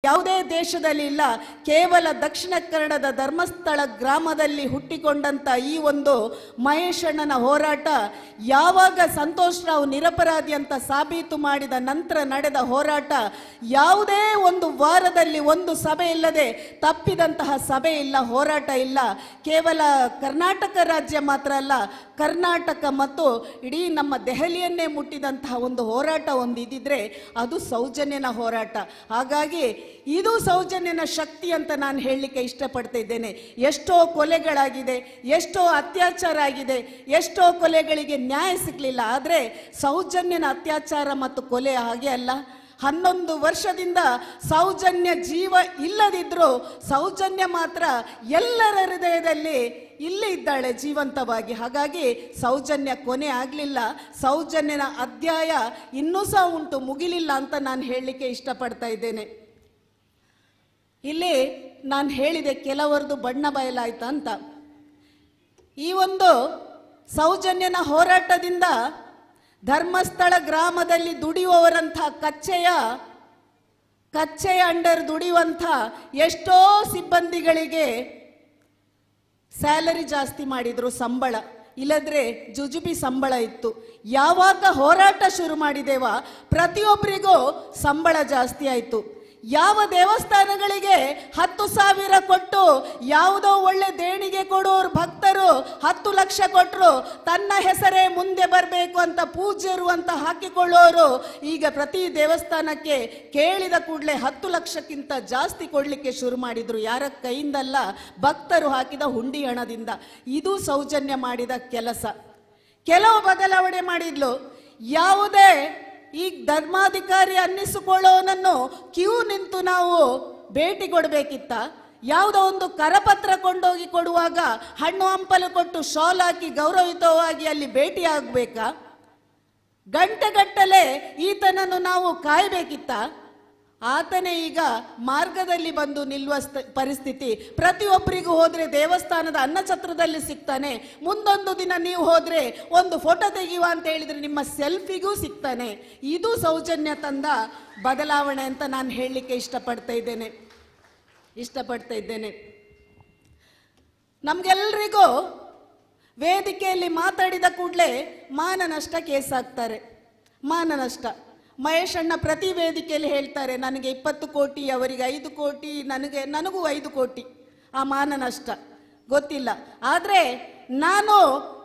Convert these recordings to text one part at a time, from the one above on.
ಯಾವುದೇ ದೇಶದಲ್ಲಿ ಇಲ್ಲ. ಕೇವಲ ದಕ್ಷಿಣ ಕನ್ನಡದ ಧರ್ಮಸ್ಥಳ ಗ್ರಾಮದಲ್ಲಿ ಹುಟ್ಟಿಕೊಂಡಂಥ ಈ ಒಂದು ಮಹೇಶಣ್ಣನ ಹೋರಾಟ ಯಾವಾಗ ಸಂತೋಷ್ ರಾವ್ ನಿರಪರಾಧಿ ಅಂತ ಸಾಬೀತು ಮಾಡಿದ ನಂತರ ನಡೆದ ಹೋರಾಟ. ಯಾವುದೇ ಒಂದು ವಾರದಲ್ಲಿ ಒಂದು ಸಭೆ ಇಲ್ಲದೆ ತಪ್ಪಿದಂತಹ ಸಭೆ ಇಲ್ಲ, ಹೋರಾಟ ಇಲ್ಲ. ಕೇವಲ ಕರ್ನಾಟಕ ರಾಜ್ಯ ಮಾತ್ರ ಅಲ್ಲ, ಕರ್ನಾಟಕ ಮತ್ತು ಇಡೀ ನಮ್ಮ ದೆಹಲಿಯನ್ನೇ ಮುಟ್ಟಿದಂತಹ ಒಂದು ಹೋರಾಟ ಒಂದಿದ್ದರೆ ಅದು ಸೌಜನ್ಯನ ಹೋರಾಟ. ಹಾಗಾಗಿ ಇದು ಸೌಜನ್ಯನ ಶಕ್ತಿ ಅಂತ ನಾನು ಹೇಳಲಿಕ್ಕೆ ಇಷ್ಟಪಡ್ತಾ ಇದ್ದೇನೆ. ಎಷ್ಟೋ ಕೊಲೆಗಳಾಗಿದೆ, ಎಷ್ಟೋ ಅತ್ಯಾಚಾರ ಆಗಿದೆ, ಎಷ್ಟೋ ಕೊಲೆಗಳಿಗೆ ನ್ಯಾಯ ಸಿಗಲಿಲ್ಲ. ಆದರೆ ಸೌಜನ್ಯನ ಅತ್ಯಾಚಾರ ಮತ್ತು ಕೊಲೆ ಹಾಗೆ ಅಲ್ಲ. 11 ವರ್ಷದಿಂದ ಸೌಜನ್ಯ ಜೀವ ಇಲ್ಲದಿದ್ದರೂ ಸೌಜನ್ಯ ಮಾತ್ರ ಎಲ್ಲರ ಹೃದಯದಲ್ಲಿ ಇಲ್ಲಿ ಇದ್ದಾಳೆ ಜೀವಂತವಾಗಿ. ಹಾಗಾಗಿ ಸೌಜನ್ಯ ಕೊನೆ ಆಗಲಿಲ್ಲ, ಸೌಜನ್ಯನ ಅಧ್ಯಾಯ ಇನ್ನೂ ಸಹ ಉಂಟು, ಮುಗಿಲಿಲ್ಲ ಅಂತ ನಾನು ಹೇಳಲಿಕ್ಕೆ ಇಷ್ಟಪಡ್ತಾ ಇದ್ದೇನೆ. ಇಲ್ಲಿ ನಾನು ಹೇಳಿದೆ ಕೆಲವರದು ಬಣ್ಣ ಬಯಲಾಯ್ತಾ ಅಂತ. ಈ ಒಂದು ಸೌಜನ್ಯನ ಹೋರಾಟದಿಂದ ಧರ್ಮಸ್ಥಳ ಗ್ರಾಮದಲ್ಲಿ ದುಡಿಯುವವರಂಥ ಕಚ್ಚೆಯ ಅಂಡರ್ ದುಡಿಯುವಂಥ ಎಷ್ಟೋ ಸಿಬ್ಬಂದಿಗಳಿಗೆ ಸ್ಯಾಲರಿ ಜಾಸ್ತಿ ಮಾಡಿದ್ರು, ಸಂಬಳ ಇಲ್ಲದ್ರೆ ಜುಜುಬಿ ಸಂಬಳ ಇತ್ತು. ಯಾವಾಗ ಹೋರಾಟ ಶುರು ಮಾಡಿದೇವ ಪ್ರತಿಯೊಬ್ಬರಿಗೂ ಸಂಬಳ ಜಾಸ್ತಿ ಆಯಿತು. ಯಾವ ದೇವಸ್ಥಾನಗಳಿಗೆ 10,000 ಕೊಟ್ಟು ಯಾವುದೋ ಒಳ್ಳೆ ದೇಣಿಗೆ ಕೊಡೋರು ಭಕ್ತರು 10 ಲಕ್ಷ ಕೊಟ್ಟರು, ತನ್ನ ಹೆಸರೇ ಮುಂದೆ ಬರಬೇಕು ಅಂತ ಪೂಜ್ಯರು ಅಂತ ಹಾಕಿಕೊಳ್ಳೋರು ಈಗ ಪ್ರತಿ ದೇವಸ್ಥಾನಕ್ಕೆ ಕೇಳಿದ ಕೂಡಲೇ 10 ಲಕ್ಷಕ್ಕಿಂತ ಜಾಸ್ತಿ ಕೊಡಲಿಕ್ಕೆ ಶುರು ಮಾಡಿದ್ರು. ಯಾರ ಕೈಯಿಂದಲ್ಲ, ಭಕ್ತರು ಹಾಕಿದ ಹುಂಡಿ ಹಣದಿಂದ. ಇದು ಸೌಜನ್ಯ ಮಾಡಿದ ಕೆಲಸ. ಕೆಲವು ಬದಲಾವಣೆ ಮಾಡಿದ್ಲು. ಯಾವುದೇ ಈ ಧರ್ಮಾಧಿಕಾರಿ ಅನ್ನಿಸಿಕೊಳ್ಳೋನನ್ನು ಕ್ಯೂ ನಿಂತು ನಾವು ಭೇಟಿ ಕೊಡಬೇಕಿತ್ತ? ಯಾವುದೋ ಒಂದು ಕರಪತ್ರ ಕೊಂಡೋಗಿ ಕೊಡುವಾಗ ಹಣ್ಣು ಹಂಪಲು ಕೊಟ್ಟು ಶಾಲ್ ಹಾಕಿ ಗೌರವಯುತವಾಗಿ ಅಲ್ಲಿ ಭೇಟಿ ಆಗಬೇಕಾ? ಗಂಟೆಗಟ್ಟಲೆ ಈತನನ್ನು ನಾವು ಕಾಯಬೇಕಿತ್ತ? ಆತನೇ ಈಗ ಮಾರ್ಗದಲ್ಲಿ ಬಂದು ನಿಲ್ಲುವ ಪರಿಸ್ಥಿತಿ. ಪ್ರತಿಯೊಬ್ಬರಿಗೂ ಹೋದರೆ ದೇವಸ್ಥಾನದ ಅನ್ನಛತ್ರದಲ್ಲಿ ಸಿಗ್ತಾನೆ, ಮುಂದೊಂದು ದಿನ ನೀವು ಹೋದರೆ ಒಂದು ಫೋಟೋ ತೆಗೆಯುವ ಅಂತ ಹೇಳಿದರೆ ನಿಮ್ಮ ಸೆಲ್ಫಿಗೂ ಸಿಗ್ತಾನೆ. ಇದು ಸೌಜನ್ಯ ತಂದ ಬದಲಾವಣೆ ಅಂತ ನಾನು ಹೇಳಲಿಕ್ಕೆ ಇಷ್ಟಪಡ್ತಾ ಇದ್ದೇನೆ. ನಮಗೆಲ್ಲರಿಗೂ ವೇದಿಕೆಯಲ್ಲಿ ಮಾತಾಡಿದ ಕೂಡಲೇ ಮಾನನಷ್ಟ ಕೇಸ್ ಹಾಕ್ತಾರೆ. ಮಾನನಷ್ಟ ಮಹೇಶಣ್ಣ ಪ್ರತಿ ವೇದಿಕೆಯಲ್ಲಿ ಹೇಳ್ತಾರೆ, ನನಗೆ 20 ಕೋಟಿ, ಅವರಿಗೆ 5 ಕೋಟಿ, ನನಗೂ 5 ಕೋಟಿ ಆ ಮಾನನಷ್ಟ ಗೊತ್ತಿಲ್ಲ. ಆದರೆ ನಾನು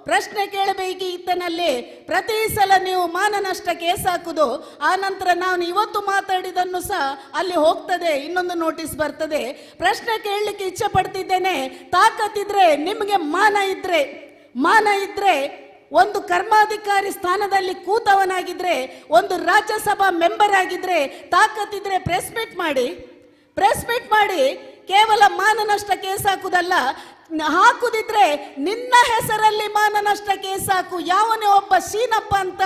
ಪ್ರಶ್ನೆ ಕೇಳಬೇಕು ಈತನಲ್ಲಿ, ಪ್ರತಿ ಸಲ ನೀವು ಮಾನನಷ್ಟ ಕೇಸ್ ಹಾಕುದು, ಆ ನಂತರ ನಾನು ಇವತ್ತು ಮಾತಾಡಿದನ್ನು ಸಹ ಅಲ್ಲಿ ಹೋಗ್ತದೆ, ಇನ್ನೊಂದು ನೋಟಿಸ್ ಬರ್ತದೆ. ಪ್ರಶ್ನೆ ಕೇಳಲಿಕ್ಕೆ ಇಚ್ಛೆ ಪಡ್ತಿದ್ದೇನೆ. ತಾಕತ್ತಿದ್ರೆ ನಿಮಗೆ ಮಾನ ಇದ್ರೆ ಒಂದು ಕರ್ಮಾಧಿಕಾರಿ ಸ್ಥಾನದಲ್ಲಿ ಕೂತವನಾಗಿದ್ರೆ, ಒಂದು ರಾಜ್ಯಸಭಾ ಮೆಂಬರ್ ಆಗಿದ್ರೆ, ತಾಕತ್ತಿದ್ರೆ ಪ್ರೆಸ್ ಮೀಟ್ ಮಾಡಿ ಕೇವಲ ಮಾನನಷ್ಟ ಕೇಸ್ ಹಾಕುದಲ್ಲ, ಹಾಕುದಿದ್ರೆ ನಿನ್ನ ಹೆಸರಲ್ಲಿ ಮಾನನಷ್ಟ ಕೇಸ್ ಹಾಕು. ಯಾವನೇ ಒಬ್ಬ ಶೀನಪ್ಪ ಅಂತ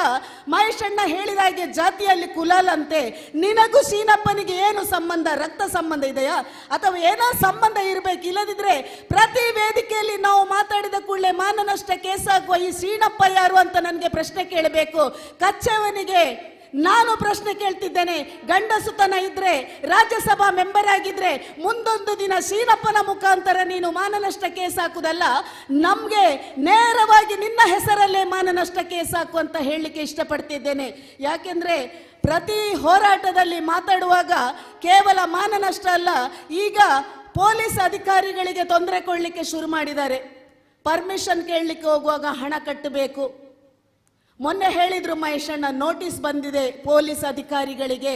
ಮಹೇಶಣ್ಣ ಹೇಳಿದಾಗೆ ಜಾತಿಯಲ್ಲಿ ಕುಲಾಲಂತೆ. ನಿನಗೂ ಶೀನಪ್ಪನಿಗೆ ಏನು ಸಂಬಂಧ? ರಕ್ತ ಸಂಬಂಧ ಇದೆಯಾ ಅಥವಾ ಏನೋ ಸಂಬಂಧ ಇರಬೇಕು. ಇಲ್ಲದಿದ್ರೆ ಪ್ರತಿ ವೇದಿಕೆಯಲ್ಲಿ ನಾವು ಮಾತಾಡಿದ ಕೂಡಲೇ ಮಾನನಷ್ಟ ಕೇಸ್ ಹಾಕುವ ಈ ಶೀನಪ್ಪ ಯಾರು ಅಂತ ನನಗೆ ಪ್ರಶ್ನೆ ಕೇಳಬೇಕು. ಕಚ್ಚವನಿಗೆ ನಾನು ಪ್ರಶ್ನೆ ಕೇಳ್ತಿದ್ದೇನೆ. ಗಂಡಸುತನ ಇದ್ರೆ, ರಾಜ್ಯಸಭಾ ಮೆಂಬರ್ ಆಗಿದ್ರೆ, ಮುಂದೊಂದು ದಿನ ಶೀನಪ್ಪನ ಮುಖಾಂತರ ನೀನು ಮಾನನಷ್ಟ ಕೇಸ್ ಹಾಕುದಲ್ಲ, ನಮ್ಗೆ ನೇರವಾಗಿ ನಿನ್ನ ಹೆಸರಲ್ಲೇ ಮಾನನಷ್ಟ ಕೇಸ್ ಹಾಕು ಅಂತ ಹೇಳಲಿಕ್ಕೆ ಇಷ್ಟಪಡ್ತಿದ್ದೇನೆ. ಯಾಕೆಂದ್ರೆ ಪ್ರತಿ ಹೋರಾಟದಲ್ಲಿ ಮಾತಾಡುವಾಗ ಕೇವಲ ಮಾನನಷ್ಟ ಅಲ್ಲ, ಈಗ ಪೊಲೀಸ್ ಅಧಿಕಾರಿಗಳಿಗೆ ತೊಂದರೆ ಕೊಡಲಿಕ್ಕೆ ಶುರು ಮಾಡಿದ್ದಾರೆ. ಪರ್ಮಿಷನ್ ಕೇಳಲಿಕ್ಕೆ ಹೋಗುವಾಗ ಹಣ ಕಟ್ಟಬೇಕು. ಮೊನ್ನೆ ಹೇಳಿದ್ರು ಮಹೇಶಣ್ಣ, ನೋಟಿಸ್ ಬಂದಿದೆ ಪೊಲೀಸ್ ಅಧಿಕಾರಿಗಳಿಗೆ,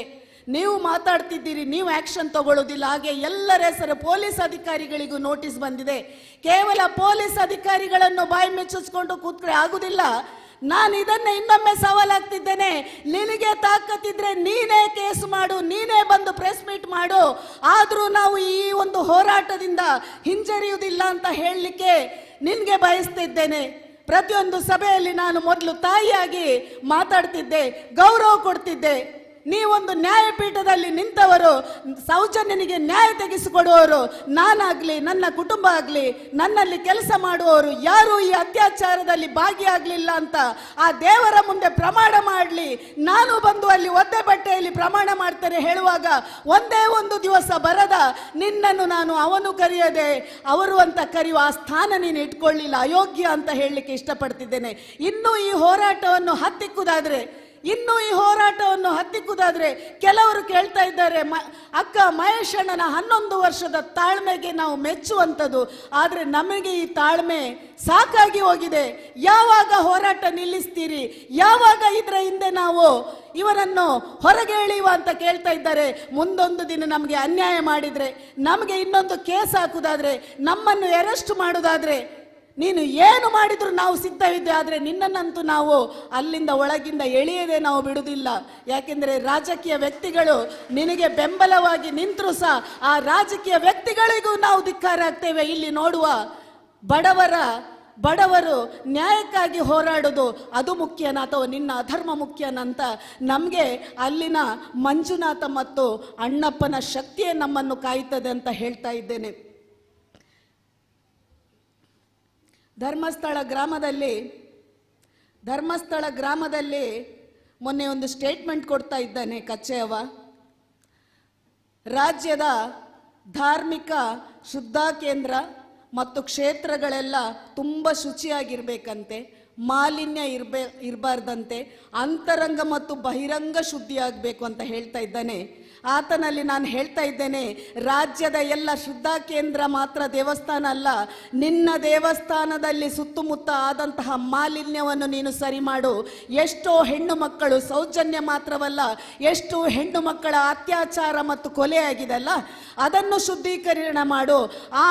ನೀವು ಮಾತಾಡ್ತಿದ್ದೀರಿ, ನೀವು ಆಕ್ಷನ್ ತಗೊಳ್ಳೋದಿಲ್ಲ. ಹಾಗೆ ಎಲ್ಲರ ಹೆಸರು ಪೊಲೀಸ್ ಅಧಿಕಾರಿಗಳಿಗೂ ನೋಟಿಸ್ ಬಂದಿದೆ. ಕೇವಲ ಪೊಲೀಸ್ ಅಧಿಕಾರಿಗಳನ್ನು ಬಾಯಿ ಮುಚ್ಚಿಸ್ಕೊಂಡು ಕೂತ್ರೆ ಆಗುದಿಲ್ಲ. ನಾನು ಇದನ್ನೇ ಇನ್ನೊಮ್ಮೆ ಸವಾಲಾಗ್ತಿದ್ದೇನೆ. ನಿನಗೆ ತಾಕತ್ತಿದ್ರೆ ನೀನೇ ಕೇಸ್ ಮಾಡು, ನೀನೇ ಬಂದು ಪ್ರೆಸ್ ಮೀಟ್ ಮಾಡು. ಆದರೂ ನಾವು ಈ ಒಂದು ಹೋರಾಟದಿಂದ ಹಿಂಜರಿಯುವುದಿಲ್ಲ ಅಂತ ಹೇಳಲಿಕ್ಕೆ ನಿನಗೆ ಬಯಸ್ತಿದ್ದೇನೆ. ಪ್ರತಿಯೊಂದು ಸಭೆಯಲ್ಲಿ ನಾನು ಮೊದಲು ತಾಯಿಯಾಗಿ ಮಾತಾಡ್ತಿದ್ದೆ, ಗೌರವ ಕೊಡ್ತಿದ್ದೆ. ನೀವೊಂದು ನ್ಯಾಯಪೀಠದಲ್ಲಿ ನಿಂತವರು, ಸೌಜನ್ಯನಿಗೆ ನ್ಯಾಯ ತೆಗೆಸಿಕೊಡುವವರು ನಾನಾಗ್ಲಿ, ನನ್ನ ಕುಟುಂಬ ಆಗಲಿ, ನನ್ನಲ್ಲಿ ಕೆಲಸ ಮಾಡುವವರು ಯಾರು ಈ ಅತ್ಯಾಚಾರದಲ್ಲಿ ಭಾಗಿಯಾಗಲಿಲ್ಲ ಅಂತ ಆ ದೇವರ ಮುಂದೆ ಪ್ರಮಾಣ ಮಾಡಲಿ, ನಾನು ಬಂದು ಅಲ್ಲಿ ಒದ್ದೆ ಬಟ್ಟೆಯಲ್ಲಿ ಪ್ರಮಾಣ ಮಾಡ್ತೇನೆ ಹೇಳುವಾಗ ಒಂದೇ ಒಂದು ದಿವಸ ಬರದ ನಿನ್ನನ್ನು ನಾನು ಅವನು ಕರೆಯದೆ ಅವರು ಅಂತ ಕರೆಯುವ ಆ ಸ್ಥಾನ ನೀನು ಇಟ್ಕೊಳ್ಳಿಲ್ಲ, ಅಯೋಗ್ಯ ಅಂತ ಹೇಳಲಿಕ್ಕೆ ಇಷ್ಟಪಡ್ತಿದ್ದೇನೆ. ಇನ್ನೂ ಈ ಹೋರಾಟವನ್ನು ಹತ್ತಿಕ್ಕುದಾದ್ರೆ ಕೆಲವರು ಕೇಳ್ತಾ ಇದ್ದಾರೆ, ಅಕ್ಕ ಮಹೇಶಣ್ಣನ 11 ವರ್ಷದ ತಾಳ್ಮೆಗೆ ನಾವು ಮೆಚ್ಚುವಂಥದ್ದು, ಆದರೆ ನಮಗೆ ಈ ತಾಳ್ಮೆ ಸಾಕಾಗಿ ಹೋಗಿದೆ. ಯಾವಾಗ ಹೋರಾಟ ನಿಲ್ಲಿಸ್ತೀರಿ? ಯಾವಾಗ ಇದರ ಹಿಂದೆ ನಾವು ಇವರನ್ನು ಹೊರಗೆ ಎಳೆಯುವ ಅಂತ ಕೇಳ್ತಾ ಇದ್ದಾರೆ. ಮುಂದೊಂದು ದಿನ ನಮಗೆ ಅನ್ಯಾಯ ಮಾಡಿದರೆ, ನಮಗೆ ಇನ್ನೊಂದು ಕೇಸ್ ಹಾಕುದಾದ್ರೆ, ನಮ್ಮನ್ನು ಅರೆಸ್ಟ್ ಮಾಡುವುದಾದ್ರೆ ನೀನು ಏನು ಮಾಡಿದ್ರು ನಾವು ಸಿದ್ಧವಿದ್ದೆ, ಆದರೆ ನಿನ್ನನ್ನಂತೂ ನಾವು ಅಲ್ಲಿಂದ ಒಳಗಿಂದ ಎಳೆಯದೆ ನಾವು ಬಿಡುವುದಿಲ್ಲ. ಯಾಕೆಂದರೆ ರಾಜಕೀಯ ವ್ಯಕ್ತಿಗಳು ನಿನಗೆ ಬೆಂಬಲವಾಗಿ ನಿಂತರೂ ಸಹ ಆ ರಾಜಕೀಯ ವ್ಯಕ್ತಿಗಳಿಗೂ ನಾವು ಧಿಕ್ಕಾರ ಆಗ್ತೇವೆ. ಇಲ್ಲಿ ನೋಡುವ ಬಡವರು ನ್ಯಾಯಕ್ಕಾಗಿ ಹೋರಾಡೋದು ಅದು ಮುಖ್ಯನಾ ಅಥವಾ ನಿನ್ನ ಅಧರ್ಮ ಮುಖ್ಯನಾ ಅಂತ ನಮಗೆ ಅಲ್ಲಿನ ಮಂಜುನಾಥ ಮತ್ತು ಅಣ್ಣಪ್ಪನ ಶಕ್ತಿಯೇ ನಮ್ಮನ್ನು ಕಾಯ್ತದೆ ಅಂತ ಹೇಳ್ತಾ ಇದ್ದೇನೆ. ಧರ್ಮಸ್ಥಳ ಗ್ರಾಮದಲ್ಲಿ ಮೊನ್ನೆ ಒಂದು ಸ್ಟೇಟ್ಮೆಂಟ್ ಕೊಡ್ತಾ ಇದ್ದಾನೆ ಕಚ್ಚೆಯವ. ರಾಜ್ಯದ ಧಾರ್ಮಿಕ ಶುದ್ಧ ಕೇಂದ್ರ ಮತ್ತು ಕ್ಷೇತ್ರಗಳೆಲ್ಲ ತುಂಬ ಶುಚಿಯಾಗಿರ್ಬೇಕಂತೆ, ಮಾಲಿನ್ಯ ಇರಬಾರ್ದಂತೆ, ಅಂತರಂಗ ಮತ್ತು ಬಹಿರಂಗ ಶುದ್ಧಿ ಆಗಬೇಕು ಅಂತ ಹೇಳ್ತಾ ಇದ್ದಾನೆ. ಆತನಲ್ಲಿ ನಾನು ಹೇಳ್ತಾ ಇದ್ದೇನೆ, ರಾಜ್ಯದ ಎಲ್ಲ ಶುದ್ಧ ಕೇಂದ್ರ ಮಾತ್ರ ದೇವಸ್ಥಾನ ಅಲ್ಲ, ನಿನ್ನ ದೇವಸ್ಥಾನದಲ್ಲಿ ಸುತ್ತಮುತ್ತ ಆದಂತಹ ಮಾಲಿನ್ಯವನ್ನು ನೀನು ಸರಿ ಮಾಡು. ಎಷ್ಟೋ ಹೆಣ್ಣು ಮಕ್ಕಳು, ಸೌಜನ್ಯ ಮಾತ್ರವಲ್ಲ, ಎಷ್ಟು ಹೆಣ್ಣು ಮಕ್ಕಳ ಅತ್ಯಾಚಾರ ಮತ್ತು ಕೊಲೆ ಆಗಿದೆಲ್ಲ, ಅದನ್ನು ಶುದ್ಧೀಕರಣ ಮಾಡು. ಆ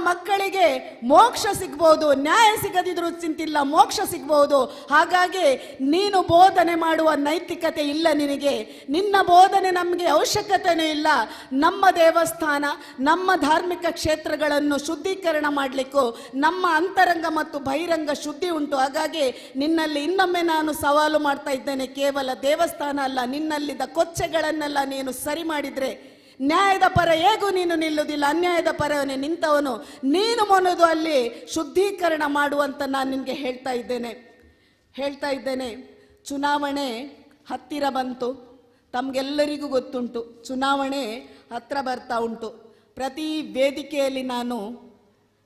ಮಕ್ಕಳಿಗೆ ಮೋಕ್ಷ ಸಿಗ್ಬೋದು, ನ್ಯಾಯ ಸಿಗದಿದ್ರೂ ಚಿಂತಿಲ್ಲ, ಮೋಕ್ಷ ಸಿಗ್ಬೋದು. ಹಾಗಾಗಿ ನೀನು ಬೋಧನೆ ಮಾಡುವ ನೈತಿಕತೆ ಇಲ್ಲ ನಿನಗೆ, ನಿನ್ನ ಬೋಧನೆ ನಮಗೆ ಅವಶ್ಯಕತೆಯೂ ಇಲ್ಲ. ನಮ್ಮ ದೇವಸ್ಥಾನ, ನಮ್ಮ ಧಾರ್ಮಿಕ ಕ್ಷೇತ್ರಗಳನ್ನು ಶುದ್ಧೀಕರಣ ಮಾಡಲಿಕ್ಕೂ ನಮ್ಮ ಅಂತರಂಗ ಮತ್ತು ಬಹಿರಂಗ ಶುದ್ಧಿ ಉಂಟು. ಹಾಗಾಗಿ ನಿನ್ನಲ್ಲಿ ಇನ್ನೊಮ್ಮೆ ನಾನು ಸವಾಲು ಮಾಡ್ತಾ ಇದ್ದೇನೆ, ಕೇವಲ ದೇವಸ್ಥಾನ ಅಲ್ಲ, ನಿನ್ನಲ್ಲಿದ್ದ ಕೊಚ್ಚೆಗಳನ್ನೆಲ್ಲ ನೀನು ಸರಿ ಮಾಡಿದರೆ ನ್ಯಾಯದ ಪರ ಹೇಗೂ ನೀನು ನಿಲ್ಲುವುದಿಲ್ಲ, ಅನ್ಯಾಯದ ಪರವೇ ನಿಂತವನು ನೀನು ಮೊನ್ನದು ಅಲ್ಲಿ ಶುದ್ಧೀಕರಣ ಮಾಡುವಂತ ನಾನು ನಿನಗೆ ಹೇಳ್ತಾ ಇದ್ದೇನೆ. ಚುನಾವಣೆ ಹತ್ತಿರ ಬಂತು, ತಮಗೆಲ್ಲರಿಗೂ ಗೊತ್ತುಂಟು, ಚುನಾವಣೆ ಹತ್ತಿರ ಬರ್ತಾ ಉಂಟು. ಪ್ರತಿ ವೇದಿಕೆಯಲ್ಲಿ ನಾನು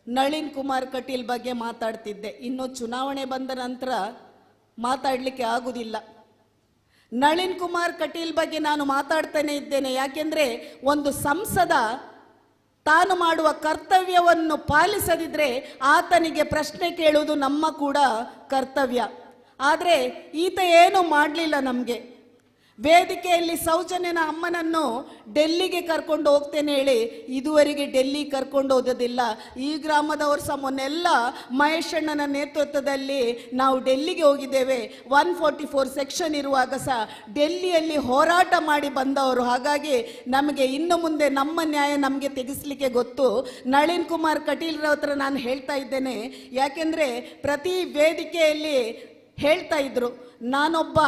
ನಳಿನ್ ಕುಮಾರ್ ಕಟೀಲ್ ಬಗ್ಗೆ ಮಾತಾಡ್ತಿದ್ದೆ. ಇನ್ನು ಚುನಾವಣೆ ಬಂದ ನಂತರ ಮಾತಾಡಲಿಕ್ಕೆ ಆಗುವುದಿಲ್ಲ. ನಳಿನ್ ಕುಮಾರ್ ಕಟೀಲ್ ಬಗ್ಗೆ ನಾನು ಮಾತಾಡ್ತಾನೆ ಇದ್ದೇನೆ. ಯಾಕೆಂದರೆ ಒಂದು ಸಂಸದ ತಾನು ಮಾಡುವ ಕರ್ತವ್ಯವನ್ನು ಪಾಲಿಸದಿದ್ರೆ ಆತನಿಗೆ ಪ್ರಶ್ನೆ ಕೇಳುವುದು ನಮ್ಮ ಕೂಡ ಕರ್ತವ್ಯ. ಆದರೆ ಈತ ಏನು ಮಾಡಲಿಲ್ಲ. ನಮಗೆ ವೇದಿಕೆಯಲ್ಲಿ ಸೌಜನ್ಯನ ಅಮ್ಮನನ್ನು ಡೆಲ್ಲಿಗೆ ಕರ್ಕೊಂಡು ಹೋಗ್ತೇನೆ ಹೇಳಿ ಇದುವರೆಗೆ ಡೆಲ್ಲಿ ಕರ್ಕೊಂಡು ಹೋಗೋದಿಲ್ಲ. ಈ ಗ್ರಾಮದವರು ಸಹ ಮೊನ್ನೆಲ್ಲ ಮಹೇಶಣ್ಣನ ನೇತೃತ್ವದಲ್ಲಿ ನಾವು ಡೆಲ್ಲಿಗೆ ಹೋಗಿದ್ದೇವೆ. 144 ಸೆಕ್ಷನ್ ಇರುವಾಗ ಸಹ ಡೆಲ್ಲಿಯಲ್ಲಿ ಹೋರಾಟ ಮಾಡಿ ಬಂದವರು. ಹಾಗಾಗಿ ನಮಗೆ ಇನ್ನು ಮುಂದೆ ನಮ್ಮ ನ್ಯಾಯ ನಮಗೆ ತೆಗೆಸಲಿಕ್ಕೆ ಗೊತ್ತು. ನಳಿನ್ ಕುಮಾರ್ ಕಟೀಲ್ರ ಹತ್ರ ನಾನು ಹೇಳ್ತಾ ಇದ್ದೇನೆ, ಯಾಕೆಂದರೆ ಪ್ರತಿ ವೇದಿಕೆಯಲ್ಲಿ ಹೇಳ್ತಾ ಇದ್ರು ನಾನೊಬ್ಬ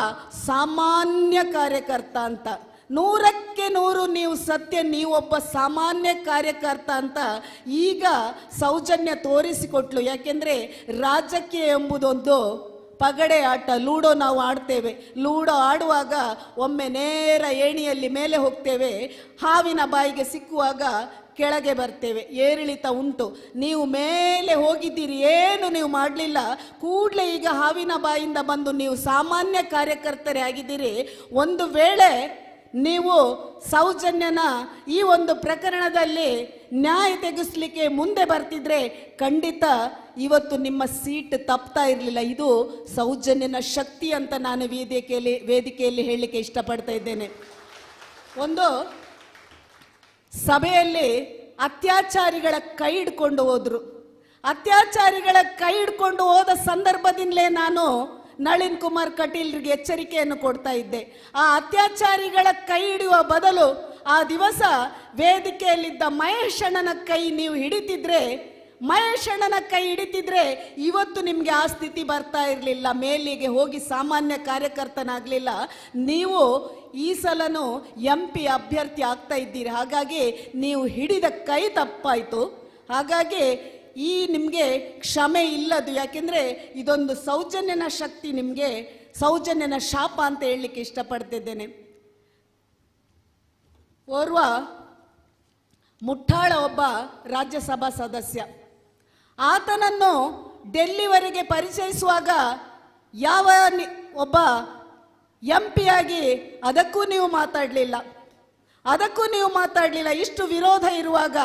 ಸಾಮಾನ್ಯ ಕಾರ್ಯಕರ್ತ ಅಂತ. 100ಕ್ಕೆ 100 ನೀವು ಸತ್ಯ, ನೀವೊಬ್ಬ ಸಾಮಾನ್ಯ ಕಾರ್ಯಕರ್ತ ಅಂತ ಈಗ ಸೌಜನ್ಯ ತೋರಿಸಿಕೊಟ್ಲು. ಯಾಕೆಂದರೆ ರಾಜಕೀಯ ಎಂಬುದೊಂದು ಪಗಡೆ ಆಟ. ಲೂಡೋ ನಾವು ಆಡ್ತೇವೆ. ಲೂಡೋ ಆಡುವಾಗ ಒಮ್ಮೆ ನೇರ ಏಣಿಯಲ್ಲಿ ಮೇಲೆ ಹೋಗ್ತೇವೆ, ಹಾವಿನ ಬಾಯಿಗೆ ಸಿಕ್ಕುವಾಗ ಕೆಳಗೆ ಬರ್ತೇವೆ. ಏರಿಳಿತ ಉಂಟು. ನೀವು ಮೇಲೆ ಹೋಗಿದ್ದೀರಿ, ಏನು ನೀವು ಮಾಡಲಿಲ್ಲ, ಕೂಡಲೇ ಈಗ ಹಾವಿನ ಬಾಯಿಂದ ಬಂದು ನೀವು ಸಾಮಾನ್ಯ ಕಾರ್ಯಕರ್ತರೇ ಆಗಿದ್ದೀರಿ. ಒಂದು ವೇಳೆ ನೀವು ಸೌಜನ್ಯನ ಈ ಒಂದು ಪ್ರಕರಣದಲ್ಲಿ ನ್ಯಾಯ ತೆಗೆಸಲಿಕ್ಕೆ ಮುಂದೆ ಬರ್ತಿದ್ರೆ ಖಂಡಿತ ಇವತ್ತು ನಿಮ್ಮ ಸೀಟ್ ತಪ್ತಾ ಇರಲಿಲ್ಲ. ಇದು ಸೌಜನ್ಯನ ಶಕ್ತಿ ಅಂತ ನಾನು ವೇದಿಕೆಯಲ್ಲಿ ಹೇಳಲಿಕ್ಕೆ ಇಷ್ಟಪಡ್ತಾ ಇದ್ದೇನೆ. ಒಂದು ಸಭೆಯಲ್ಲಿ ಅತ್ಯಾಚಾರಿಗಳ ಕೈ ಹಿಡ್ಕೊಂಡು ಹೋದ್ರು. ಅತ್ಯಾಚಾರಿಗಳ ಕೈ ಹಿಡ್ಕೊಂಡು ಹೋದ ಸಂದರ್ಭದಿಂದಲೇ ನಾನು ನಳಿನ್ ಕುಮಾರ್ ಕಟೀಲ್ರಿಗೆ ಎಚ್ಚರಿಕೆಯನ್ನು ಕೊಡ್ತಾ ಇದ್ದೆ. ಆ ಅತ್ಯಾಚಾರಿಗಳ ಕೈ ಹಿಡಿಯುವ ಬದಲು ಆ ದಿವಸ ವೇದಿಕೆಯಲ್ಲಿದ್ದ ಮಹೇಶಣ್ಣನ ಕೈ ನೀವು ಹಿಡಿತಿದ್ರೆ ಮಹೇಶಣ್ಣನ ಕೈ ಹಿಡಿತಿದ್ರೆ ಇವತ್ತು ನಿಮಗೆ ಆ ಸ್ಥಿತಿ ಬರ್ತಾ ಇರಲಿಲ್ಲ, ಮೇಲಿಗೆ ಹೋಗಿ ಸಾಮಾನ್ಯ ಕಾರ್ಯಕರ್ತನಾಗಲಿಲ್ಲ. ನೀವು ಈ ಸಲನೂ MP ಅಭ್ಯರ್ಥಿ ಆಗ್ತಾ ಇದ್ದೀರಿ. ಹಾಗಾಗಿ ನೀವು ಹಿಡಿದ ಕೈ ತಪ್ಪಾಯಿತು. ಹಾಗಾಗಿ ಈ ನಿಮಗೆ ಕ್ಷಮೆ ಇಲ್ಲದು. ಯಾಕೆಂದರೆ ಇದೊಂದು ಸೌಜನ್ಯನ ಶಕ್ತಿ, ನಿಮಗೆ ಸೌಜನ್ಯನ ಶಾಪ ಅಂತ ಹೇಳಲಿಕ್ಕೆ ಇಷ್ಟಪಡ್ತಿದ್ದೇನೆ. ಓರ್ವ ಮುಠಾಳ ಒಬ್ಬ ರಾಜ್ಯಸಭಾ ಸದಸ್ಯ, ಆತನನ್ನು ಡೆಲ್ಲಿವರೆಗೆ ಪರಿಚಯಿಸುವಾಗ ಯಾವ ಒಬ್ಬ MP ಆಗಿ ಅದಕ್ಕೂ ನೀವು ಮಾತಾಡಲಿಲ್ಲ. ಇಷ್ಟು ವಿರೋಧ ಇರುವಾಗ,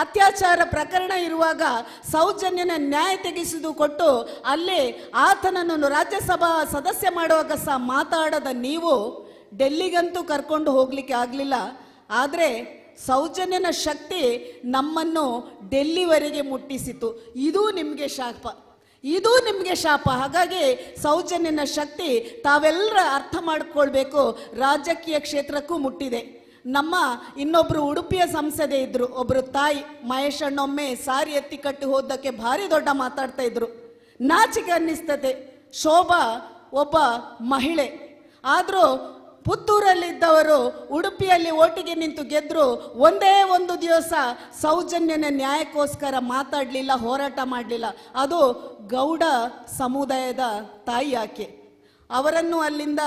ಅತ್ಯಾಚಾರ ಪ್ರಕರಣ ಇರುವಾಗ ಸೌಜನ್ಯನ ನ್ಯಾಯ ತೆಗೆಸಿದು ಕೊಟ್ಟು ಅಲ್ಲಿ ಆತನನ್ನು ರಾಜ್ಯಸಭಾ ಸದಸ್ಯ ಮಾಡುವಾಗ ಸಹ ಮಾತಾಡದ ನೀವು ಡೆಲ್ಲಿಗಂತೂ ಕರ್ಕೊಂಡು ಹೋಗ್ಲಿಕ್ಕೆ ಆಗಲಿಲ್ಲ. ಆದರೆ ಸೌಜನ್ಯನ ಶಕ್ತಿ ನಮ್ಮನ್ನು ಡೆಲ್ಲಿವರೆಗೆ ಮುಟ್ಟಿಸಿತು. ಇದು ನಿಮಗೆ ಶಾಪ. ಹಾಗಾಗಿ ಸೌಜನ್ಯನ ಶಕ್ತಿ ತಾವೆಲ್ಲರ ಅರ್ಥ ಮಾಡಿಕೊಳ್ಬೇಕು. ರಾಜಕೀಯ ಕ್ಷೇತ್ರಕ್ಕೂ ಮುಟ್ಟಿದೆ. ನಮ್ಮ ಇನ್ನೊಬ್ರು ಉಡುಪಿಯ ಸಂಸದೆ ಇದ್ರು, ಒಬ್ರು ತಾಯಿ ಮಹೇಶಣ್ಣೊಮ್ಮೆ ಸಾರಿ ಎತ್ತಿ ಕಟ್ಟಿ ಹೋದಕ್ಕೆ ಭಾರಿ ದೊಡ್ಡ ಮಾತಾಡ್ತಾ ಇದ್ರು. ನಾಚಿಕೆ ಅನ್ನಿಸ್ತದೆ. ಶೋಭಾ ಒಬ್ಬ ಮಹಿಳೆ, ಆದರೂ ಪುತ್ತೂರಲ್ಲಿದ್ದವರು ಉಡುಪಿಯಲ್ಲಿ ಓಟಿಗೆ ನಿಂತು ಗೆದ್ರು. ಒಂದೇ ಒಂದು ದಿವಸ ಸೌಜನ್ಯನ ನ್ಯಾಯಕ್ಕೋಸ್ಕರ ಮಾತಾಡಲಿಲ್ಲ, ಹೋರಾಟ ಮಾಡಲಿಲ್ಲ. ಅದು ಗೌಡ ಸಮುದಾಯದ ತಾಯಿ ಆಕೆ. ಅವರನ್ನು ಅಲ್ಲಿಂದ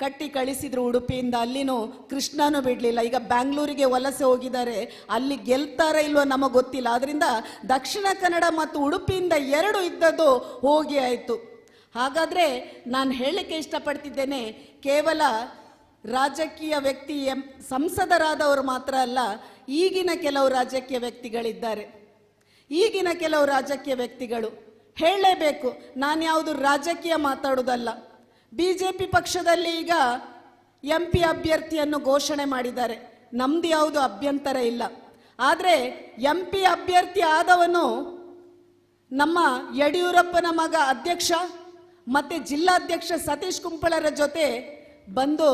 ಕಟ್ಟಿ ಕಳಿಸಿದ್ರು ಉಡುಪಿಯಿಂದ. ಅಲ್ಲಿನೂ ಕೃಷ್ಣನೂ ಬಿಡಲಿಲ್ಲ. ಈಗ ಬ್ಯಾಂಗ್ಳೂರಿಗೆ ವಲಸೆ ಹೋಗಿದ್ದಾರೆ. ಅಲ್ಲಿ ಗೆಲ್ತಾರ ಇಲ್ವೋ ನಮಗೆ ಗೊತ್ತಿಲ್ಲ. ಅದರಿಂದ ದಕ್ಷಿಣ ಕನ್ನಡ ಮತ್ತು ಉಡುಪಿಯಿಂದ 2 ಇದ್ದದ್ದು ಹೋಗಿ ಆಯಿತು. ಹಾಗಾದರೆ ನಾನು ಹೇಳಲಿಕ್ಕೆ ಇಷ್ಟಪಡ್ತಿದ್ದೇನೆ, ಕೇವಲ ರಾಜಕೀಯ ವ್ಯಕ್ತಿ ಸಂಸದರಾದವರು ಮಾತ್ರ ಅಲ್ಲ, ಈಗಿನ ಕೆಲವು ರಾಜಕೀಯ ವ್ಯಕ್ತಿಗಳು ಹೇಳಲೇಬೇಕು. ನಾನು ಯಾವುದು ರಾಜಕೀಯ ಮಾತಾಡೋದಲ್ಲ. BJP ಪಕ್ಷದಲ್ಲಿ ಈಗ MP ಅಭ್ಯರ್ಥಿಯನ್ನು ಘೋಷಣೆ ಮಾಡಿದ್ದಾರೆ. ನಮ್ದು ಯಾವುದು ಅಭ್ಯಂತರ ಇಲ್ಲ. ಆದರೆ MP ಅಭ್ಯರ್ಥಿ ಆದವನು ನಮ್ಮ ಯಡಿಯೂರಪ್ಪನ ಮಗ ಅಧ್ಯಕ್ಷ ಮತ್ತು ಜಿಲ್ಲಾಧ್ಯಕ್ಷ ಸತೀಶ್ ಕುಂಪಳರ ಜೊತೆ ಬಂದು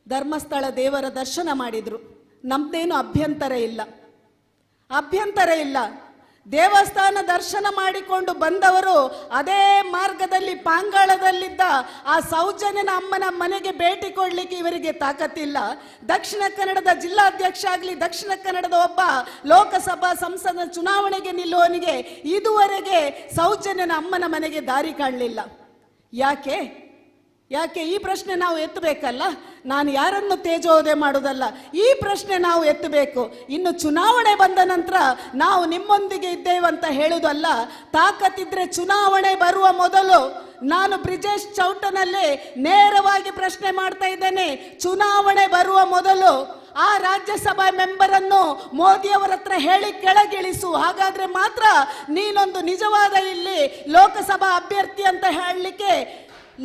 ಧರ್ಮಸ್ಥಳ ದೇವರ ದರ್ಶನ ಮಾಡಿದರು. ನಮ್ದೇನು ಅಭ್ಯಂತರ ಇಲ್ಲ. ದೇವಸ್ಥಾನ ದರ್ಶನ ಮಾಡಿಕೊಂಡು ಬಂದವರು ಅದೇ ಮಾರ್ಗದಲ್ಲಿ ಪಾಂಗಾಳದಲ್ಲಿದ್ದ ಆ ಸೌಜನ್ಯನ ಅಮ್ಮನ ಮನೆಗೆ ಭೇಟಿ ಕೊಡಲಿಕ್ಕೆ ಇವರಿಗೆ ತಾಕತ್ತಿಲ್ಲ. ದಕ್ಷಿಣ ಕನ್ನಡದ ಜಿಲ್ಲಾಧ್ಯಕ್ಷ ಆಗಲಿ, ದಕ್ಷಿಣ ಕನ್ನಡದ ಒಬ್ಬ ಲೋಕಸಭಾ ಸಂಸದ ಚುನಾವಣೆಗೆ ನಿಲ್ಲುವವನಿಗೆ ಇದುವರೆಗೆ ಸೌಜನ್ಯನ ಅಮ್ಮನ ಮನೆಗೆ ದಾರಿ ಕಾಣಲಿಲ್ಲ. ಯಾಕೆ ಈ ಪ್ರಶ್ನೆ ನಾವು ಎತ್ತಬೇಕಲ್ಲ. ನಾನು ಯಾರನ್ನು ತೇಜೋವಧೆ ಮಾಡೋದಲ್ಲ, ಈ ಪ್ರಶ್ನೆ ನಾವು ಎತ್ತಬೇಕು. ಇನ್ನು ಚುನಾವಣೆ ಬಂದ ನಂತರ ನಾವು ನಿಮ್ಮೊಂದಿಗೆ ಇದ್ದೇವಂತ ಹೇಳುವುದಲ್ಲ. ತಾಕತ್ತಿದ್ರೆ ಚುನಾವಣೆ ಬರುವ ಮೊದಲು ನಾನು ಬ್ರಿಜೇಶ್ ಚೌಟನಲ್ಲಿ ನೇರವಾಗಿ ಪ್ರಶ್ನೆ ಮಾಡ್ತಾ ಇದ್ದೇನೆ. ಚುನಾವಣೆ ಬರುವ ಮೊದಲು ಆ ರಾಜ್ಯಸಭಾ ಮೆಂಬರ್ ಅನ್ನು ಮೋದಿಯವರ ಹತ್ರ ಹೇಳಿ ಕೆಳಗಿಳಿಸು. ಹಾಗಾದ್ರೆ ಮಾತ್ರ ನೀನೊಂದು ನಿಜವಾದ ಇಲ್ಲಿ ಲೋಕಸಭಾ ಅಭ್ಯರ್ಥಿ ಅಂತ ಹೇಳಲಿಕ್ಕೆ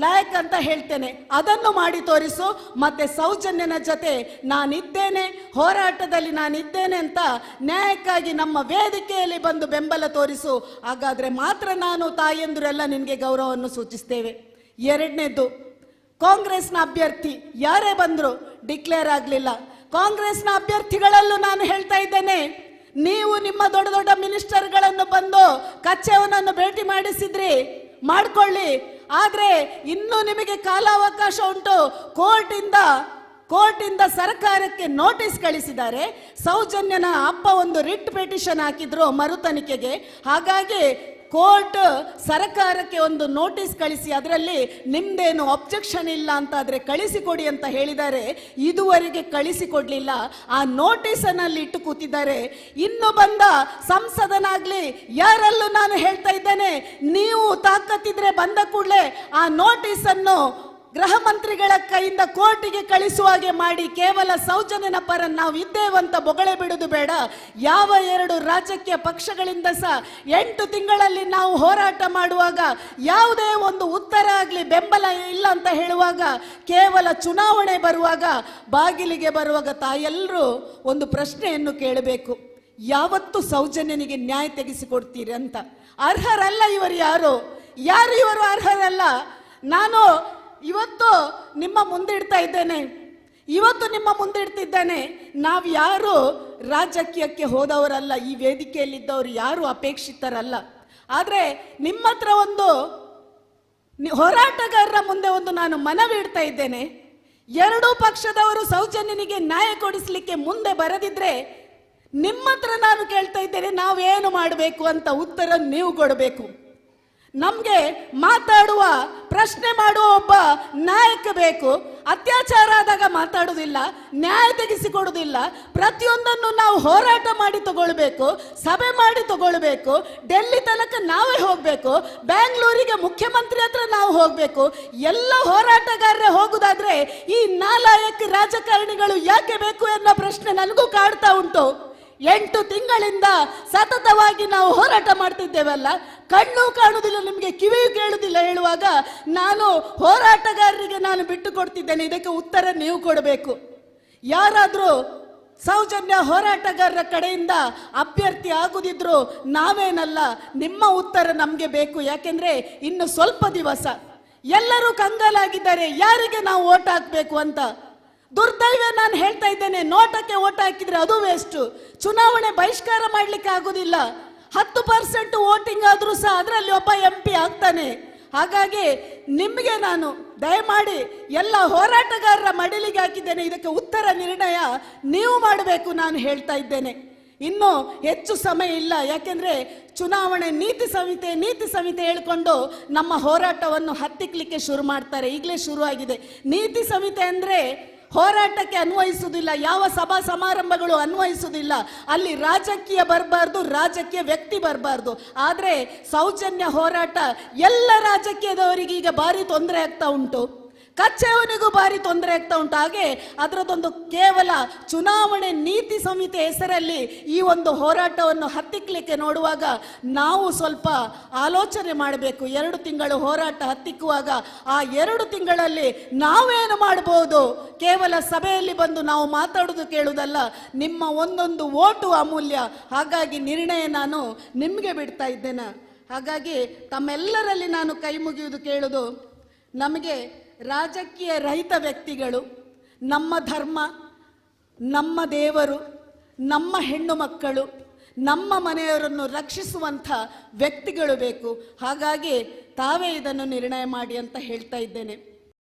ಲಾಯಕ್ ಅಂತ ಹೇಳ್ತೇನೆ. ಅದನ್ನು ಮಾಡಿ ತೋರಿಸು. ಮತ್ತೆ ಸೌಜನ್ಯನ ಜೊತೆ ನಾನಿದ್ದೇನೆ, ಹೋರಾಟದಲ್ಲಿ ನಾನಿದ್ದೇನೆ ಅಂತ ನ್ಯಾಯಕ್ಕಾಗಿ ನಮ್ಮ ವೇದಿಕೆಯಲ್ಲಿ ಬಂದು ಬೆಂಬಲ ತೋರಿಸು. ಹಾಗಾದ್ರೆ ಮಾತ್ರ ನಾನು ತಾಯಂದಿರೆಲ್ಲ ನಿನಗೆ ಗೌರವವನ್ನು ಸೂಚಿಸ್ತೇವೆ. 2ನೇದು, ಕಾಂಗ್ರೆಸ್ನ ಅಭ್ಯರ್ಥಿ ಯಾರೇ ಬಂದ್ರು ಡಿಕ್ಲೇರ್ ಆಗಲಿಲ್ಲ. ಕಾಂಗ್ರೆಸ್ನ ಅಭ್ಯರ್ಥಿಗಳಲ್ಲೂ ನಾನು ಹೇಳ್ತಾ ಇದ್ದೇನೆ, ನೀವು ನಿಮ್ಮ ದೊಡ್ಡ ದೊಡ್ಡ ಮಿನಿಸ್ಟರ್ಗಳನ್ನು ಬಂದು ಕಚ್ಚೆವನನ್ನು ಭೇಟಿ ಮಾಡಿಸಿದ್ರಿ, ಮಾಡ್ಕೊಳ್ಳಿ. ಆದ್ರೆ ಇನ್ನು ನಿಮಗೆ ಕಾಲಾವಕಾಶ ಉಂಟು. ಕೋರ್ಟಿಂದ ಸರ್ಕಾರಕ್ಕೆ ನೋಟಿಸ್ ಕಳಿಸಿದ್ದಾರೆ. ಸೌಜನ್ಯನ ಅಪ್ಪ ಒಂದು ರಿಟ್ ಪಿಟಿಷನ್ ಹಾಕಿದ್ರು ಮರುತನಿಖೆಗೆ. ಹಾಗಾಗಿ ಕೋರ್ಟ್ ಸರ್ಕಾರಕ್ಕೆ ಒಂದು ನೋಟಿಸ್ ಕಳಿಸಿ ಅದರಲ್ಲಿ ನಿಮ್ದೇನು ಅಬ್ಜೆಕ್ಷನ್ ಇಲ್ಲ ಅಂತ ಆದ್ರೆ ಕಳಿಸಿಕೊಡಿ ಅಂತ ಹೇಳಿದ್ದಾರೆ. ಇದುವರೆಗೆ ಕಳಿಸಿಕೊಡ್ಲಿಲ್ಲ. ಆ ನೋಟಿಸನ್ನಲ್ಲಿ ಇಟ್ಟು ಕೂತಿದ್ದಾರೆ. ಇನ್ನು ಬಂದ ಸಂಸದನಾಗ್ಲಿ ಯಾರಲ್ಲೂ ನಾನು ಹೇಳ್ತಾ ಇದ್ದೇನೆ, ನೀವು ತಾಕತ್ತಿದ್ರೆ ಬಂದ ಕೂಡಲೇ ಆ ನೋಟಿಸನ್ನು ಗೃಹ ಮಂತ್ರಿಗಳ ಕೈಯಿಂದ ಕೋರ್ಟಿಗೆ ಕಳಿಸುವ ಹಾಗೆ ಮಾಡಿ. ಕೇವಲ ಸೌಜನ್ಯನ ಪರ ನಾವು ಇದ್ದೇವಂತ ಬೊಗಳೆ ಬಿಡುವುದು ಬೇಡ. ಯಾವ 2 ರಾಜಕೀಯ ಪಕ್ಷಗಳಿಂದ ಸಹ 8 ತಿಂಗಳಲ್ಲಿ ನಾವು ಹೋರಾಟ ಮಾಡುವಾಗ ಯಾವುದೇ ಒಂದು ಉತ್ತರ ಆಗಲಿ ಬೆಂಬಲ ಇಲ್ಲ ಅಂತ ಹೇಳುವಾಗ, ಕೇವಲ ಚುನಾವಣೆ ಬರುವಾಗ ಬಾಗಿಲಿಗೆ ಬರುವಾಗ ತಾಯೆಲ್ಲರೂ ಒಂದು ಪ್ರಶ್ನೆಯನ್ನು ಕೇಳಬೇಕು, ಯಾವತ್ತು ಸೌಜನ್ಯನಿಗೆ ನ್ಯಾಯ ತೆಗೆಸಿಕೊಡ್ತೀರಿ ಅಂತ. ಅರ್ಹರಲ್ಲ ಇವರು. ಯಾರು ಇವರು ಅರ್ಹರಲ್ಲ. ನಾನು ಇವತ್ತು ನಿಮ್ಮ ಮುಂದೆ ಇಡ್ತಿದ್ದೇನೆ. ನಾವು ಯಾರು ರಾಜಕೀಯಕ್ಕೆ ಹೋದವರಲ್ಲ, ಈ ವೇದಿಕೆಯಲ್ಲಿದ್ದವರು ಯಾರು ಅಪೇಕ್ಷಿತರಲ್ಲ. ಆದರೆ ನಿಮ್ಮ ಹತ್ರ ಒಂದು ಹೋರಾಟಗಾರರ ಮುಂದೆ ಒಂದು ನಾನು ಮನವಿ ಇಡ್ತಾ ಇದ್ದೇನೆ. ಎರಡೂ ಪಕ್ಷದವರು ಸೌಜನ್ಯನಿಗೆ ನ್ಯಾಯ ಕೊಡಿಸಲಿಕ್ಕೆ ಮುಂದೆ ಬರದಿದ್ರೆ ನಿಮ್ಮ ಹತ್ರ ನಾನು ಕೇಳ್ತಾ ಇದ್ದೇನೆ, ನಾವೇನು ಮಾಡಬೇಕು ಅಂತ ಉತ್ತರ ನೀವು ಕೊಡಬೇಕು. ನಮಗೆ ಮಾತಾಡುವ ಪ್ರಶ್ನೆ ಮಾಡುವ ಒಬ್ಬ ನಾಯಕ ಬೇಕು. ಅತ್ಯಾಚಾರ ಆದಾಗ ಮಾತಾಡುವುದಿಲ್ಲ, ನ್ಯಾಯ ತೆಗೆಸಿಕೊಡುವುದಿಲ್ಲ. ಪ್ರತಿಯೊಂದನ್ನು ನಾವು ಹೋರಾಟ ಮಾಡಿ ತಗೊಳ್ಬೇಕು, ಸಭೆ ಮಾಡಿ ತಗೊಳ್ಬೇಕು. ಡೆಲ್ಲಿ ತನಕ ನಾವೇ ಹೋಗಬೇಕು, ಬ್ಯಾಂಗ್ಳೂರಿಗೆ ಮುಖ್ಯಮಂತ್ರಿ ಹತ್ರ ನಾವು ಹೋಗಬೇಕು. ಎಲ್ಲ ಹೋರಾಟಗಾರರೇ ಹೋಗುದಾದ್ರೆ ಈ ನಾಲಾಯಕ ರಾಜಕಾರಣಿಗಳು ಯಾಕೆ ಬೇಕು ಅನ್ನೋ ಪ್ರಶ್ನೆ ನನಗೂ ಕಾಡ್ತಾ ಉಂಟು. 8 ತಿಂಗಳಿಂದ ಸತತವಾಗಿ ನಾವು ಹೋರಾಟ ಮಾಡ್ತಿದ್ದೇವಲ್ಲ, ಕಣ್ಣು ಕಾಣುವುದಿಲ್ಲ, ನಿಮಗೆ ಕಿವಿಯೂ ಕೇಳುವುದಿಲ್ಲ ಹೇಳುವಾಗ ನಾನು ಹೋರಾಟಗಾರರಿಗೆ ನಾನು ಬಿಟ್ಟು ಕೊಡ್ತಿದ್ದೇನೆ. ಇದಕ್ಕೆ ಉತ್ತರ ನೀವು ಕೊಡಬೇಕು. ಯಾರಾದರೂ ಸೌಜನ್ಯ ಹೋರಾಟಗಾರರ ಕಡೆಯಿಂದ ಅಭ್ಯರ್ಥಿ ಆಗುದಿದ್ರು ನಾವೇನಲ್ಲ, ನಿಮ್ಮ ಉತ್ತರ ನಮಗೆ ಬೇಕು. ಯಾಕೆಂದ್ರೆ ಇನ್ನು ಸ್ವಲ್ಪ ದಿವಸ ಎಲ್ಲರೂ ಕಂಗಾಲಾಗಿದ್ದಾರೆ, ಯಾರಿಗೆ ನಾವು ಓಟ್ ಹಾಕಬೇಕು ಅಂತ. ದುರ್ದೈವ ನಾನು ಹೇಳ್ತಾ ಇದ್ದೇನೆ, ನೋಟಕ್ಕೆ ಓಟ್ ಹಾಕಿದ್ರೆ ಅದು ವೇಸ್ಟ್. ಚುನಾವಣೆ ಬಹಿಷ್ಕಾರ ಮಾಡಲಿಕ್ಕೆ ಆಗುದಿಲ್ಲ. 10% ವೋಟಿಂಗ್ ಆದ್ರೂ ಸಹ ಅದರಲ್ಲಿ ಒಬ್ಬ MP ಆಗ್ತಾನೆ. ಹಾಗಾಗಿ ನಿಮಗೆ ನಾನು ದಯಮಾಡಿ ಎಲ್ಲ ಹೋರಾಟಗಾರರ ಮಡಿಲಿಗೆ ಹಾಕಿದ್ದೇನೆ. ಇದಕ್ಕೆ ಉತ್ತರ ನಿರ್ಣಯ ನೀವು ಮಾಡಬೇಕು ನಾನು ಹೇಳ್ತಾ ಇದ್ದೇನೆ. ಇನ್ನು ಹೆಚ್ಚು ಸಮಯ ಇಲ್ಲ, ಯಾಕೆಂದ್ರೆ ಚುನಾವಣೆ ನೀತಿ ಸಂಹಿತೆ ಹೇಳ್ಕೊಂಡು ನಮ್ಮ ಹೋರಾಟವನ್ನು ಹತ್ತಿಕ್ಕಲಿಕ್ಕೆ ಶುರು ಮಾಡ್ತಾರೆ. ಈಗಲೇ ಶುರುವಾಗಿದೆ. ನೀತಿ ಸಂಹಿತೆ ಅಂದ್ರೆ ಹೋರಾಟಕ್ಕೆ ಅನ್ವಯಿಸುವುದಿಲ್ಲ, ಯಾವ ಸಭಾ ಸಮಾರಂಭಗಳು ಅನ್ವಯಿಸುವುದಿಲ್ಲ. ಅಲ್ಲಿ ರಾಜಕೀಯ ಬರಬಾರ್ದು, ರಾಜಕೀಯ ವ್ಯಕ್ತಿ ಬರಬಾರ್ದು. ಆದರೆ ಸೌಜನ್ಯ ಹೋರಾಟ ಎಲ್ಲ ರಾಜಕೀಯದವರಿಗೆ ಈಗ ಭಾರಿ ತೊಂದರೆ ಆಗ್ತಾ ಉಂಟು, ಕಚ್ಚೆಯವನಿಗೂ ಭಾರಿ ತೊಂದರೆ ಆಗ್ತಾ ಉಂಟು. ಹಾಗೆ ಅದರದೊಂದು ಕೇವಲ ಚುನಾವಣೆ ನೀತಿ ಸಂಹಿತೆ ಹೆಸರಲ್ಲಿ ಈ ಒಂದು ಹೋರಾಟವನ್ನು ಹತ್ತಿಕ್ಕಲಿಕ್ಕೆ ನೋಡುವಾಗ ನಾವು ಸ್ವಲ್ಪ ಆಲೋಚನೆ ಮಾಡಬೇಕು. 2 ತಿಂಗಳು ಹೋರಾಟ ಹತ್ತಿಕ್ಕುವಾಗ ಆ 2 ತಿಂಗಳಲ್ಲಿ ನಾವೇನು ಮಾಡಬಹುದು? ಕೇವಲ ಸಭೆಯಲ್ಲಿ ಬಂದು ನಾವು ಮಾತಾಡೋದು ಕೇಳುವುದಲ್ಲ, ನಿಮ್ಮ ಒಂದೊಂದು ಓಟು ಅಮೂಲ್ಯ. ಹಾಗಾಗಿ ನಿರ್ಣಯ ನಾನು ನಿಮಗೆ ಬಿಡ್ತಾ ಇದ್ದೇನೆ. ಹಾಗಾಗಿ ತಮ್ಮೆಲ್ಲರಲ್ಲಿ ನಾನು ಕೈ ಮುಗಿಯುವುದು ಕೇಳುವುದು, ನಮಗೆ ರಾಜಕೀಯ ರಹಿತ ವ್ಯಕ್ತಿಗಳು, ನಮ್ಮ ಧರ್ಮ, ನಮ್ಮ ದೇವರು, ನಮ್ಮ ಹೆಣ್ಣು ಮಕ್ಕಳು, ನಮ್ಮ ಮನೆಯವರನ್ನು ರಕ್ಷಿಸುವಂಥ ವ್ಯಕ್ತಿಗಳು ಬೇಕು. ಹಾಗಾಗಿ ತಾವೇ ಇದನ್ನು ನಿರ್ಣಯ ಮಾಡಿ ಅಂತ ಹೇಳ್ತಾ ಇದ್ದೇನೆ.